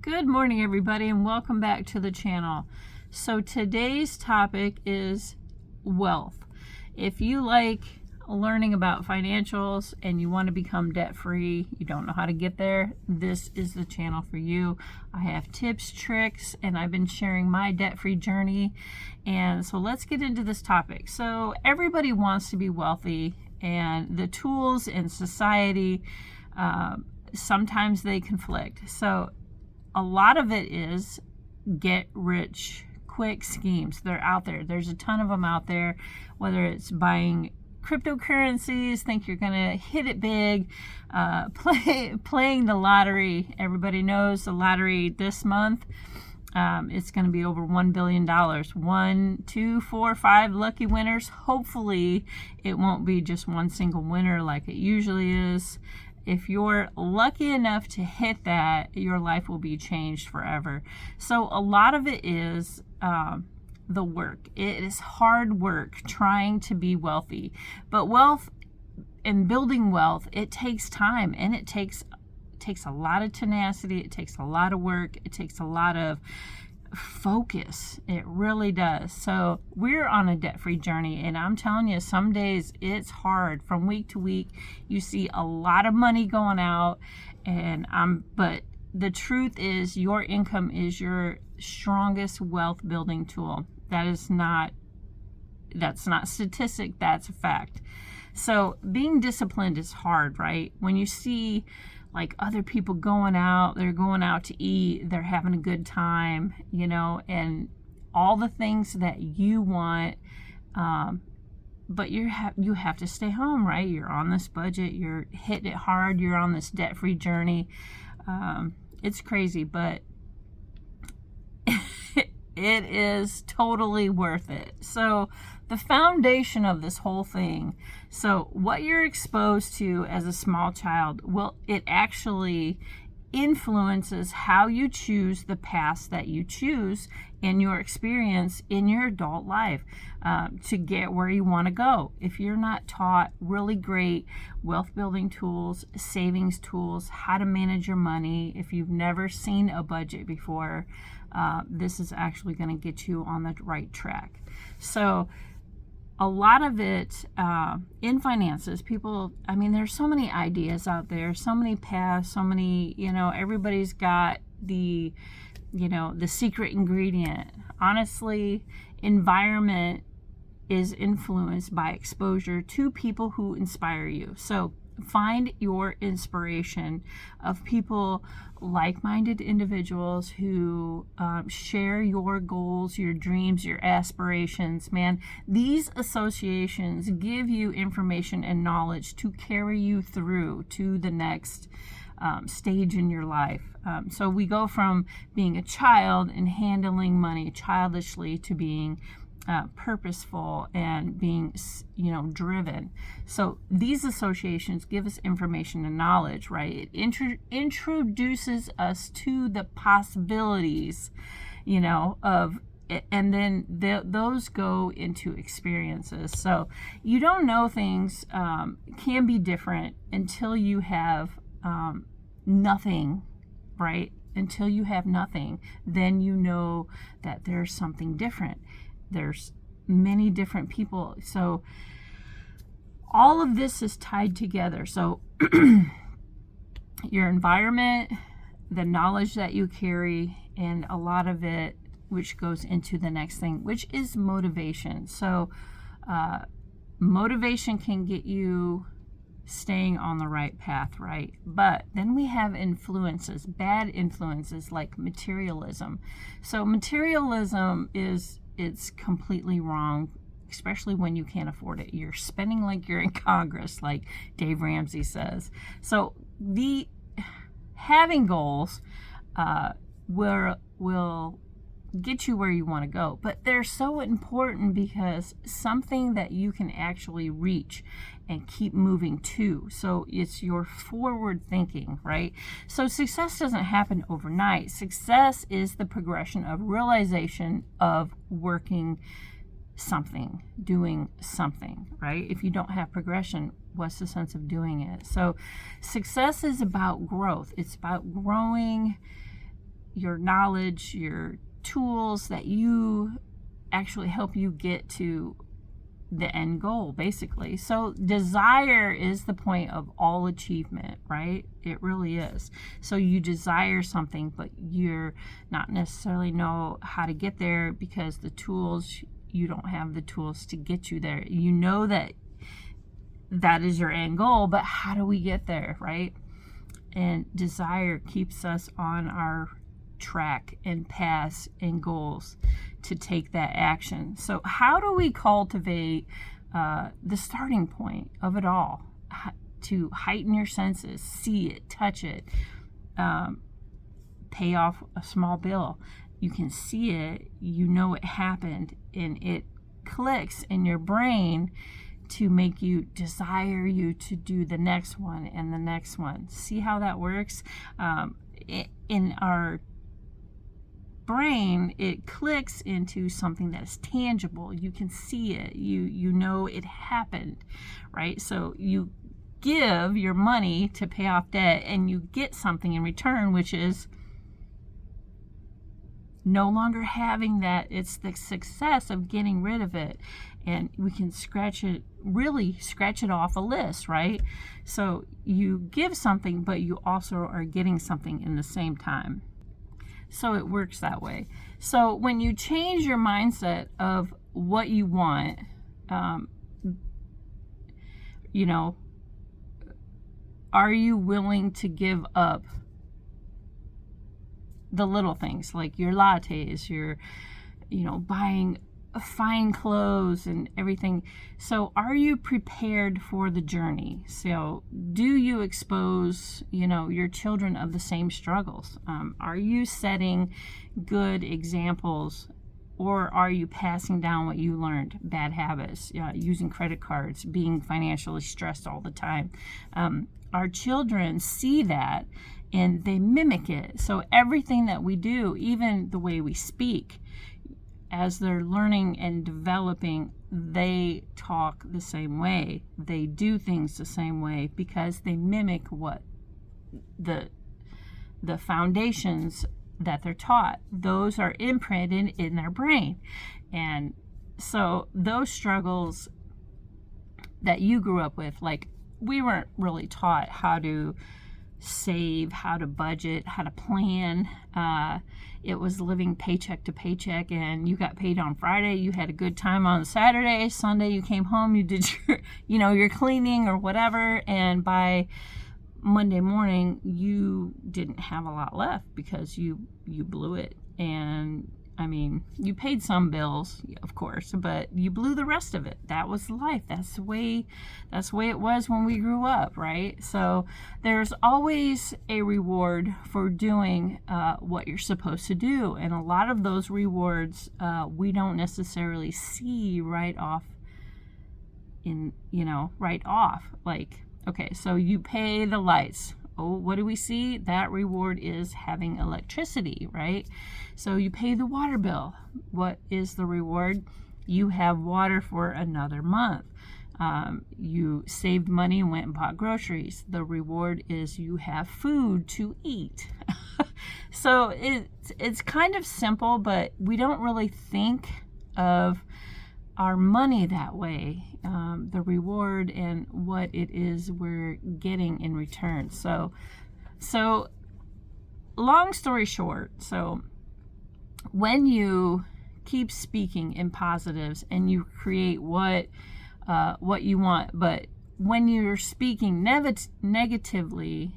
Good morning, everybody, and welcome back to the channel. So today's topic is wealth. If you like learning about financials and you want to become debt-free, you don't know how to get there, this is the channel for you. I have tips, tricks, and I've been sharing my debt-free journey. And so let's get into this topic. So everybody wants to be wealthy, and the tools in society, sometimes they conflict. So a lot of it is get rich quick schemes. They're out there. There's a ton of them out there, whether it's buying cryptocurrencies, think you're going to hit it big, playing the lottery. Everybody knows the lottery this month. It's going to be over $1 billion. 1, 2, 4, 5 lucky winners. Hopefully it won't be just one single winner like it usually is. If you're lucky enough to hit that, your life will be changed forever. So a lot of it is the work. It is hard work trying to be wealthy. But wealth and building wealth, it takes time, and it takes a lot of tenacity. It takes a lot of work. It takes a lot of focus. It really does. So we're on a debt-free journey, and I'm telling you, some days it's hard. From week to week, you see a lot of money going out, but the truth is your income is your strongest wealth building tool. That's not statistic, that's a fact. So being disciplined is hard, right? When you see like other people going out, they're going out to eat, they're having a good time, and all the things that you want, but you have to stay home, right? You're on this budget, you're hitting it hard, you're on this debt-free journey. It's crazy, but it is totally worth it. So the foundation of this whole thing, so what you're exposed to as a small child, it actually influences how you choose the paths that you choose in your experience in your adult life to get where you want to go. If you're not taught really great wealth building tools, savings tools, how to manage your money, if you've never seen a budget before, this is actually going to get you on the right track. So a lot of it in finances, there's so many ideas out there, so many paths, so many, everybody's got the secret ingredient. Honestly, environment is influenced by exposure to people who inspire you. So find your inspiration of people, like-minded individuals who share your goals, your dreams, your aspirations. Man, these associations give you information and knowledge to carry you through to the next stage in your life. So we go from being a child and handling money childishly to being purposeful and being, driven. So these associations give us information and knowledge, right? It introduces us to the possibilities, of it, and then those go into experiences. So you don't know things can be different until you have nothing, right? Until you have nothing, then you know that there's something different. There's many different people. So all of this is tied together. So your environment, the knowledge that you carry, and a lot of it, which goes into the next thing, which is motivation. So motivation can get you staying on the right path, right? But then we have influences, bad influences like materialism. So materialism it's completely wrong, especially when you can't afford it. You're spending like you're in Congress, like Dave Ramsey says. So having goals will get you where you want to go, but they're so important because something that you can actually reach and keep moving to. So it's your forward thinking, right? So success doesn't happen overnight. Success is the progression of realization of working something, doing something, right? If you don't have progression, what's the sense of doing it? So success is about growth. It's about growing your knowledge, your tools that you actually help you get to the end goal, basically. So desire is the point of all achievement, right? It really is. So you desire something, but you're not necessarily know how to get there because the tools, you don't have the tools to get you there. You know that is your end goal, but how do we get there, right? And desire keeps us on our track and paths and goals to take that action. So how do we cultivate the starting point of it all to heighten your senses, see it, touch it, pay off a small bill? You can see it, you know it happened, and it clicks in your brain to make you desire you to do the next one and the next one. See how that works? In our brain, it clicks into something that is tangible. You can see it. You know it happened, right? So you give your money to pay off debt and you get something in return, which is no longer having that. It's the success of getting rid of it, and we can really scratch it off a list, right? So you give something, but you also are getting something in the same time. So it works that way. So when you change your mindset of what you want, are you willing to give up the little things like your lattes, your, buying fine clothes and everything? So are you prepared for the journey? So do you expose, your children of the same struggles? Are you setting good examples, or are you passing down what you learned, bad habits, using credit cards, being financially stressed all the time? Our children see that and they mimic it. So everything that we do, even the way we speak, as they're learning and developing, they talk the same way. They do things the same way because they mimic what the foundations that they're taught. Those are imprinted in their brain. And so those struggles that you grew up with, like, we weren't really taught how to save, how to budget, how to plan. It was living paycheck to paycheck, and you got paid on Friday. You had a good time on Saturday. Sunday you came home, you did your cleaning or whatever, and by Monday morning you didn't have a lot left because you blew it. And you paid some bills, of course, but you blew the rest of it. That was life. That's the way it was when we grew up, right? So there's always a reward for doing what you're supposed to do. And a lot of those rewards we don't necessarily see right off. Like, okay, so you pay the lights. Oh, what do we see? That reward is having electricity, right? So you pay the water bill. What is the reward? You have water for another month. You saved money and went and bought groceries. The reward is you have food to eat. So it's kind of simple, but we don't really think of our money that way, the reward and what it is we're getting in return. So long story short, so when you keep speaking in positives and you create what you want, but when you're speaking negatively,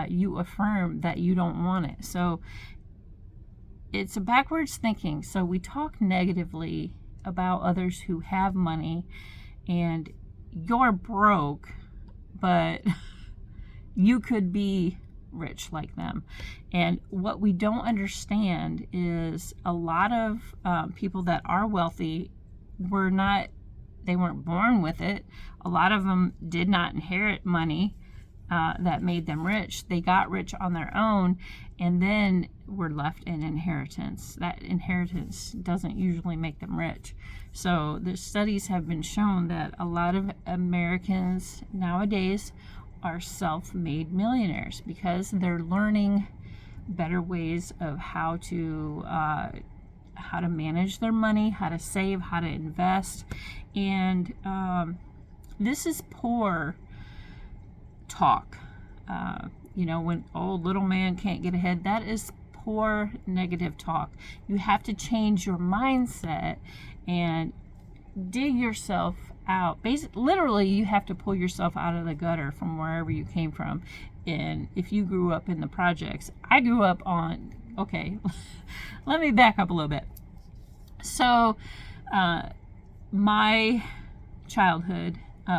you affirm that you don't want it. So it's a backwards thinking. So we talk negatively about others who have money, and you're broke, but you could be rich like them. And what we don't understand is a lot of people that are wealthy they weren't born with it. A lot of them did not inherit money that made them rich. They got rich on their own and then were left an inheritance. That inheritance doesn't usually make them rich. So the studies have been shown that a lot of Americans nowadays are self-made millionaires because they're learning better ways of how to manage their money, how to save, how to invest. And this is poor talk. When old little man can't get ahead, that is poor negative talk. You have to change your mindset and dig yourself out. Literally, you have to pull yourself out of the gutter from wherever you came from. And if you grew up in the projects, I grew up on, okay, let me back up a little bit. So, my childhood,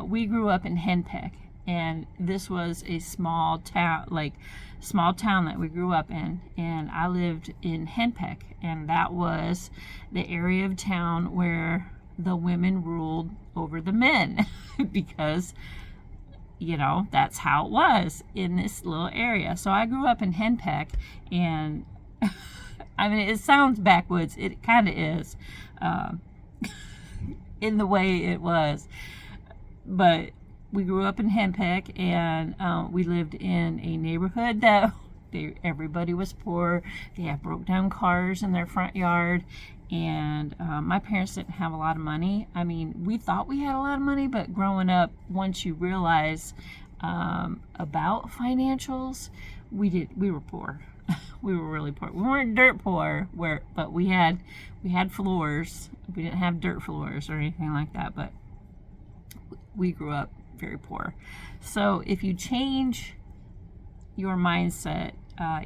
we grew up in Henpeck, and this was a small town that we grew up in, and I lived in Henpeck, and that was the area of town where the women ruled over the men because that's how it was in this little area. So I grew up in Henpeck, and I mean, it sounds backwoods. It kind of is, in the way it was. But we grew up in Henpeck, and we lived in a neighborhood that everybody was poor. They had broke down cars in their front yard, and my parents didn't have a lot of money. I mean, we thought we had a lot of money, but growing up, once you realize about financials, we were poor. We were really poor. We weren't dirt poor, but we had floors. We didn't have dirt floors or anything like that, but we grew up very poor. So if you change your mindset,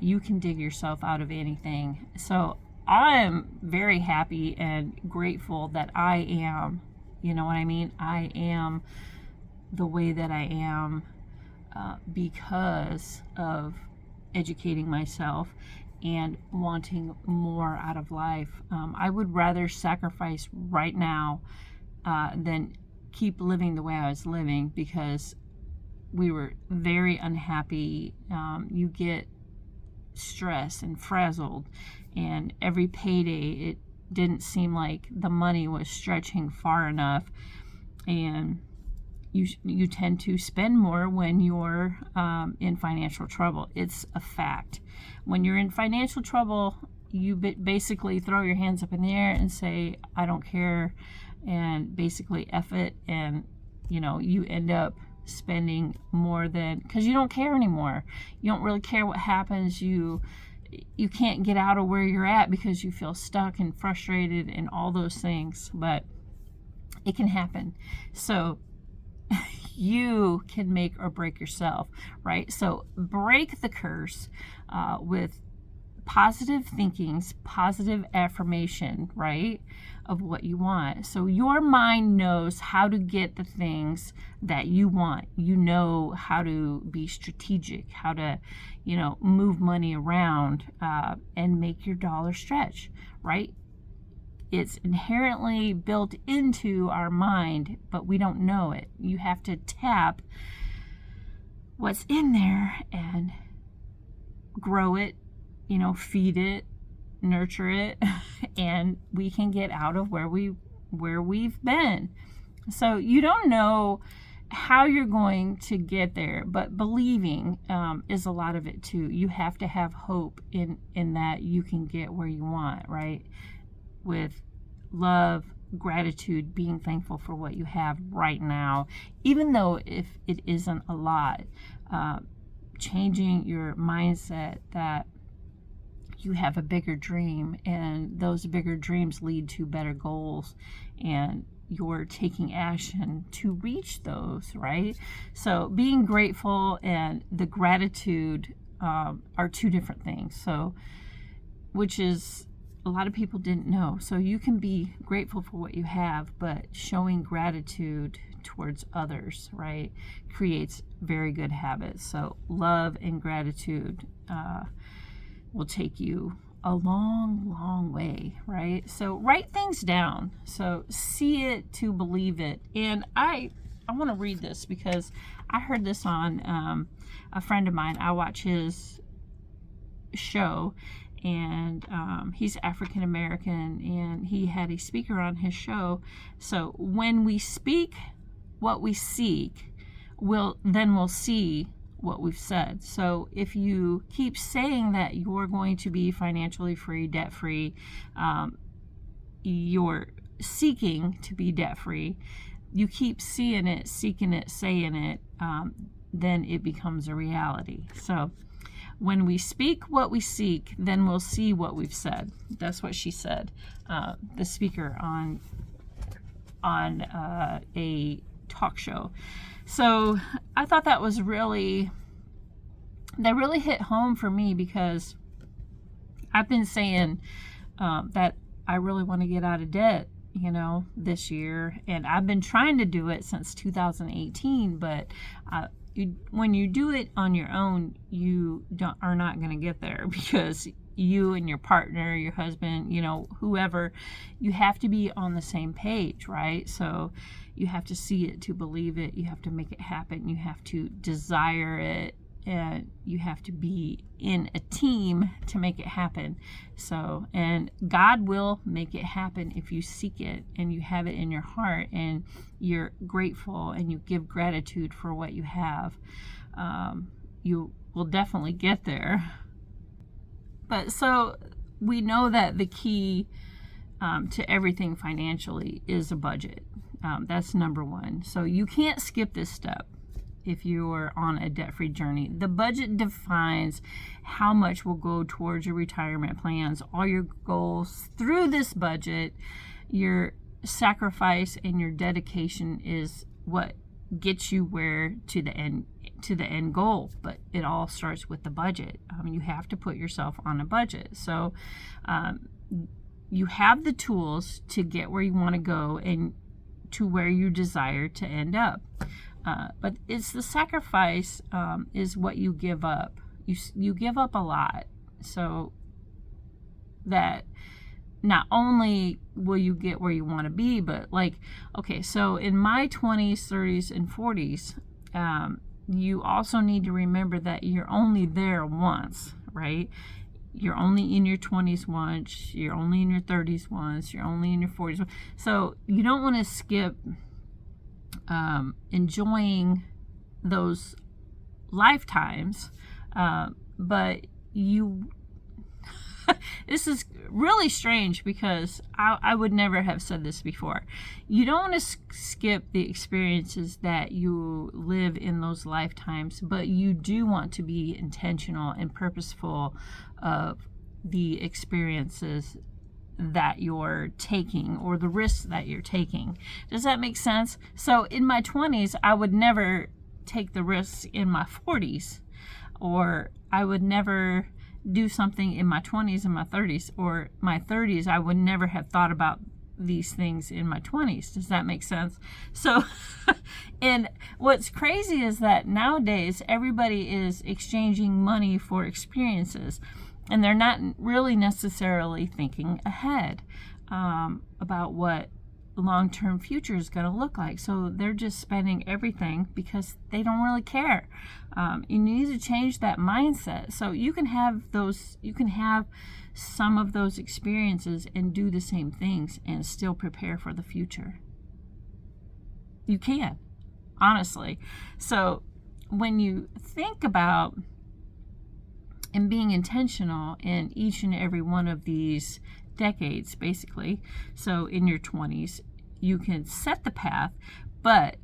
you can dig yourself out of anything. So I am very happy and grateful that I am, you know what I mean? I am the way that I am because of educating myself and wanting more out of life. I would rather sacrifice right now than keep living the way I was living, because we were very unhappy. You get stressed and frazzled, and every payday it didn't seem like the money was stretching far enough, and you tend to spend more when you're in financial trouble. It's a fact. When you're in financial trouble, you basically throw your hands up in the air and say, I don't care, and basically F it, and you end up spending more than, because you don't care anymore. You don't really care what happens. You can't get out of where you're at because you feel stuck and frustrated and all those things, but it can happen. So you can make or break yourself, right? So break the curse with positive thinkings, positive affirmation, right, of what you want. So your mind knows how to get the things that you want. You know how to be strategic, how to, move money around and make your dollar stretch, right? It's inherently built into our mind, but we don't know it. You have to tap what's in there and grow it, feed it, nurture it, and we can get out of where we've been. So you don't know how you're going to get there, but believing is a lot of it too. You have to have hope in that you can get where you want, right? With love, gratitude, being thankful for what you have right now, even though if it isn't a lot, changing your mindset that you have a bigger dream, and those bigger dreams lead to better goals, and you're taking action to reach those, right? So being grateful and the gratitude are two different things. So, which is a lot of people didn't know. So you can be grateful for what you have, but showing gratitude towards others, right, creates very good habits. So love and gratitude will take you a long, long way, right? So write things down. So see it to believe it. And I want to read this because I heard this on a friend of mine. I watch his show, and he's African American, and he had a speaker on his show. So when we speak what we seek, we'll see what we've said. So if you keep saying that you're going to be financially free, debt free, you're seeking to be debt free, you keep seeing it, seeking it, saying it, then it becomes a reality. So when we speak what we seek, then we'll see what we've said. That's what she said, the speaker on a talk show. So I thought that really hit home for me, because I've been saying that I really want to get out of debt, this year, and I've been trying to do it since 2018, but when you do it on your own, you are not going to get there, because you and your partner, your husband, whoever, you have to be on the same page, right? So you have to see it to believe it. You have to make it happen. You have to desire it, and you have to be in a team to make it happen. So, and God will make it happen if you seek it and you have it in your heart and you're grateful and you give gratitude for what you have. You will definitely get there. But so we know that the key to everything financially is a budget. That's number one. So you can't skip this step if you're on a debt-free journey. The budget defines how much will go towards your retirement plans, all your goals. Through this budget, your sacrifice and your dedication is what gets you to the end goal. But it all starts with the budget. You have to put yourself on a budget. So you have the tools to get where you want to go and to where you desire to end up. But it's the sacrifice is what you give up. You give up a lot, so that not only will you get where you want to be, but so in my 20s, 30s, and 40s, you also need to remember that you're only there once, right? You're only in your 20s once, you're only in your 30s once, you're only in your 40s once. So you don't want to skip enjoying those lifetimes, but you this is really strange, because I would never have said this before. You don't want to skip the experiences that you live in those lifetimes, but you do want to be intentional and purposeful of the experiences that you're taking, or the risks that you're taking. Does that make sense? So in my 20s, I would never take the risks in my 40s, or I would never do something in my 20s and my 30s, or my 30s, I would never have thought about these things in my 20s. Does that make sense? So, and what's crazy is that nowadays everybody is exchanging money for experiences, and they're not really necessarily thinking ahead about what long-term future is going to look like. So they're just spending everything because they don't really care. You need to change that mindset. So you can have some of those experiences and do the same things and still prepare for the future. You can, honestly. So when you think about and being intentional in each and every one of these decades, basically. So in your 20s, you can set the path, but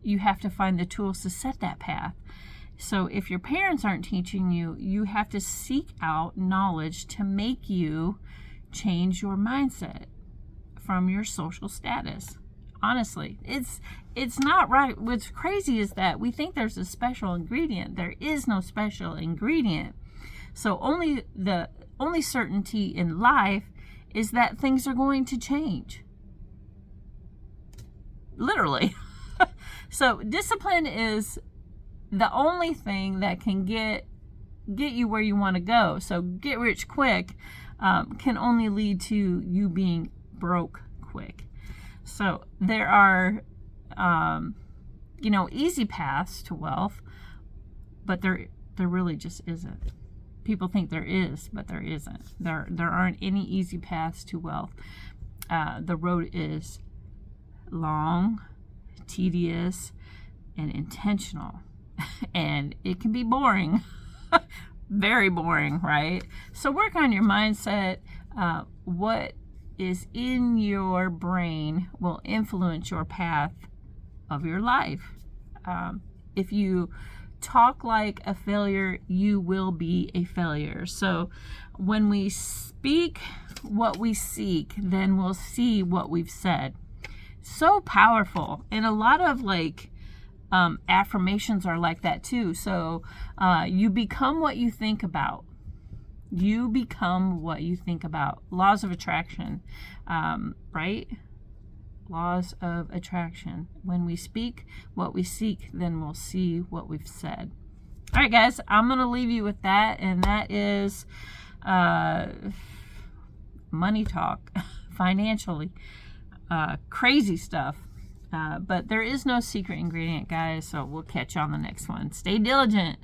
you have to find the tools to set that path. So if your parents aren't teaching you, you have to seek out knowledge to make you change your mindset from your social status. Honestly, it's not right. What's crazy is that we think there's a special ingredient. There is no special ingredient. So only certainty in life is that things are going to change. Literally. So discipline is the only thing that can get you where you want to go. So get rich quick can only lead to you being broke quick. So there are easy paths to wealth, but there really just isn't. People think there is, but there isn't. There aren't any easy paths to wealth. The road is long, tedious, and intentional. and it can be boring. Very boring, right? So work on your mindset. What is in your brain will influence your path of your life. If you talk like a failure, you will be a failure. So when we speak what we seek, then we'll see what we've said. So powerful. And a lot of affirmations are like that too. So you become what you think about. You become what you think about. Laws of attraction, right? Laws of attraction. When we speak what we seek, then we'll see what we've said. All right, guys, I'm going to leave you with that, and that is money talk, financially. Crazy stuff. But there is no secret ingredient, guys, so we'll catch you on the next one. Stay diligent.